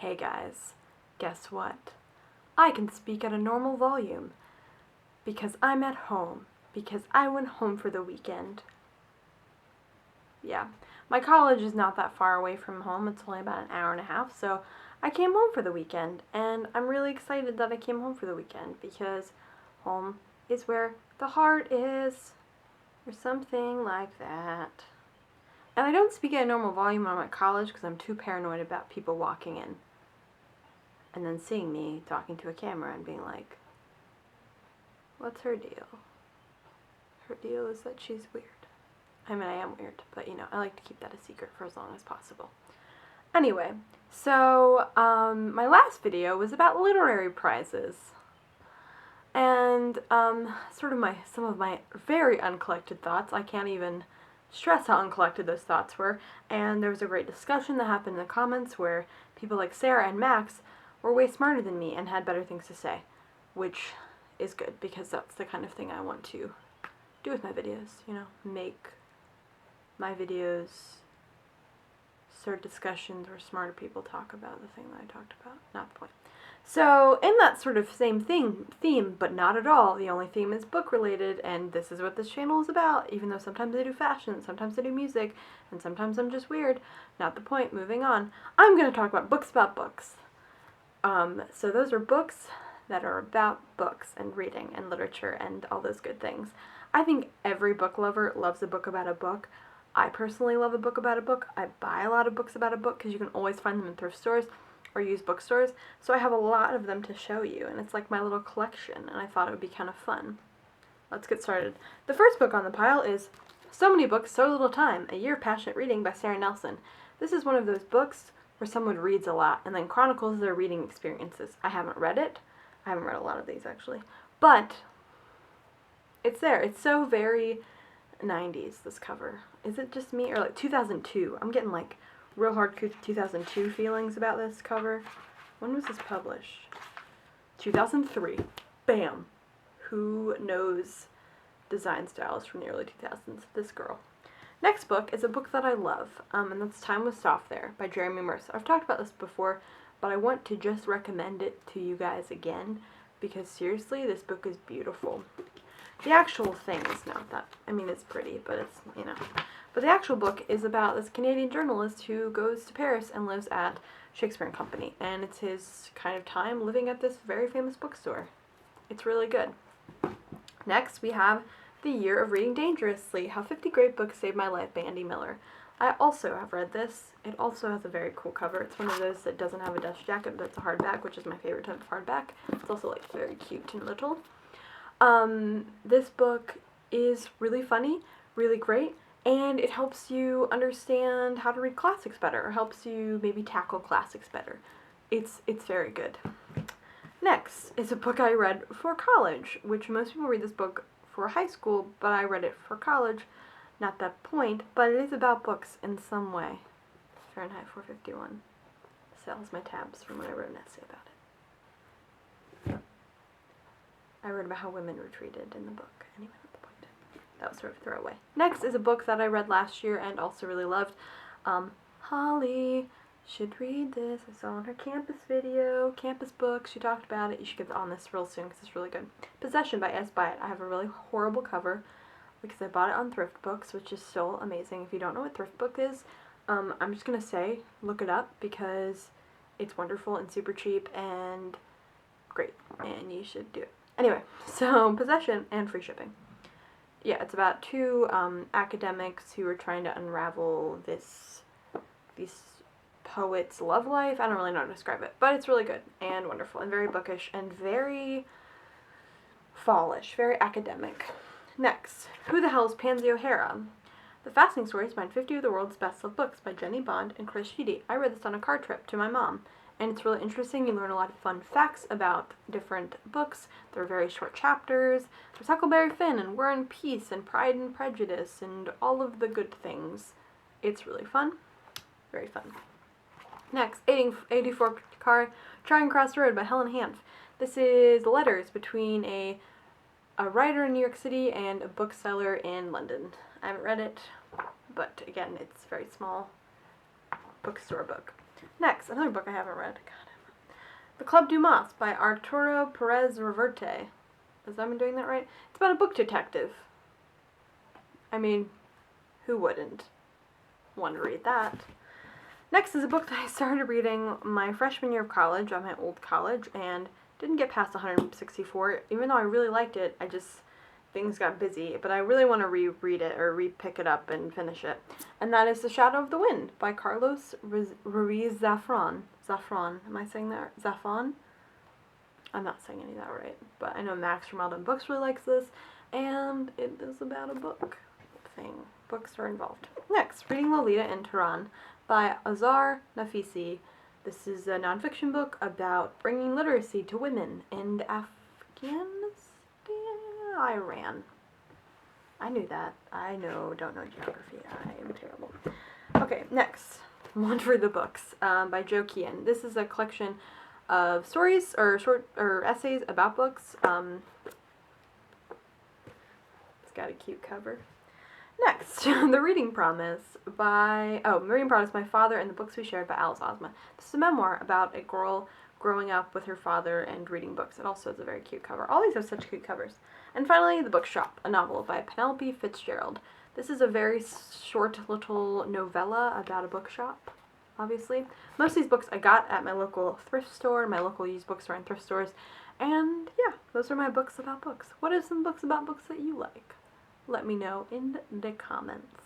Hey guys, guess what? I can speak at a normal volume because I'm at home, because I went home for the weekend. Yeah, my college is not that far away from home, it's only about an hour and a half, so I came home for the weekend, and I'm really excited that I came home for the weekend because home is where the heart is, or something like that. And I don't speak at a normal volume when I'm at college because I'm too paranoid about people walking in and then seeing me talking to a camera and being like, what's her deal? Her deal is that she's weird. I mean, I am weird, but I like to keep that a secret for as long as possible. Anyway, so my last video was about literary prizes. And some of my very uncollected thoughts. I can't even stress how uncollected those thoughts were. And there was a great discussion that happened in the comments where people like Sarah and Max were way smarter than me and had better things to say, which is good because that's the kind of thing I want to do with my videos, make my videos start discussions where smarter people talk about the thing that I talked about, not the point. So, in that sort of same theme, but not at all, the only theme is book related, and this is what this channel is about, even though sometimes I do fashion, sometimes I do music, and sometimes I'm just weird. Not the point, moving on. I'm going to talk about books. So those are books that are about books and reading and literature and all those good things. I think every book lover loves a book about a book. I personally love a book about a book. I buy a lot of books about a book because you can always find them in thrift stores or used bookstores. So I have a lot of them to show you, and it's like my little collection, and I thought it would be kind of fun. Let's get started. The first book on the pile is So Many Books, So Little Time, A Year of Passionate Reading by Sarah Nelson. This is one of those books where someone reads a lot and then chronicles their reading experiences. I haven't read it. I haven't read a lot of these, actually. But it's there. It's so very 90s, this cover. Is it just me? Or like 2002. I'm getting like real hard 2002 feelings about this cover. When was this published? 2003. Bam. Who knows design styles from the early 2000s? This girl. Next book is a book that I love, and that's Time Was Soft There by Jeremy Mercer. I've talked about this before, but I want to just recommend it to you guys again because seriously, this book is beautiful. The actual thing is not that, it's pretty, but it's, But the actual book is about this Canadian journalist who goes to Paris and lives at Shakespeare & Company, and it's his kind of time living at this very famous bookstore. It's really good. Next, we have The Year of Reading Dangerously, How 50 Great Books Saved My Life by Andy Miller. I also have read this. It also has a very cool cover. It's one of those that doesn't have a dust jacket, but it's a hardback, which is my favorite type of hardback. It's also like very cute and little. This book is really funny, really great, and it helps you understand how to read classics better, or helps you maybe tackle classics better. It's very good. Next is a book I read for college, which most people read this book for high school, but I read it for college. Not that point, but it is about books in some way. Fahrenheit 451. Sells my tabs from when I wrote an essay about it. I read about how women were treated in the book. Anyway, not the point. That was sort of a throwaway. Next is a book that I read last year and also really loved. Holly should read this. I saw in her campus video, campus book. She talked about it. You should get on this real soon because it's really good. Possession by S. Byatt. I have a really horrible cover because I bought it on Thrift Books, which is still amazing. If you don't know what Thrift Book is, I'm just going to say, look it up because it's wonderful and super cheap and great, and you should do it. Anyway, so Possession and free shipping. Yeah, it's about two academics who are trying to unravel these poets' love life. I don't really know how to describe it, but it's really good and wonderful and very bookish and very fallish, very academic. Next, Who the Hell is Pansy O'Hara? The Fascinating Stories Behind 50 of the World's Best-Loved Books by Jenny Bond and Chris Sheedy. I read this on a car trip to my mom, and it's really interesting. You learn a lot of fun facts about different books. There are very short chapters. There's Huckleberry Finn and War and Peace and Pride and Prejudice and all of the good things. It's really fun. Very fun. Next, 84 Car Trying Across the Road by Helen Hanff. This is letters between a writer in New York City and a bookseller in London. I haven't read it, but again, it's a very small bookstore book. Next, another book I haven't read. God, The Club Dumas by Arturo Perez Reverte. Is I doing that right? It's about a book detective. I mean, who wouldn't want to read that? Next is a book that I started reading my freshman year of college at my old college and didn't get past 164. Even though I really liked it, things got busy. But I really want to reread it or re-pick it up and finish it. And that is The Shadow of the Wind by Carlos Ruiz Zafón. Zafón. Am I saying that? Zafón? I'm not saying any of that right. But I know Max from Alden Books really likes this. And it is about a book thing. Books are involved. Next, reading Lolita in Tehran by Azar Nafisi. This is a nonfiction book about bringing literacy to women in Afghanistan, Iran. I knew that. Don't know geography. I am terrible. Okay, next, One for the Books by Joe Kean. This is a collection of stories or short or essays about books. It's got a cute cover. Next, The Reading Promise by My Father and the Books We Shared by Alice Ozma. This is a memoir about a girl growing up with her father and reading books. It also has a very cute cover. All these have such cute covers. And finally, The Bookshop, a novel by Penelope Fitzgerald. This is a very short little novella about a bookshop, obviously. Most of these books I got at my local thrift store, my local used bookstore and thrift stores. And yeah, those are my books about books. What are some books about books that you like? Let me know in the comments.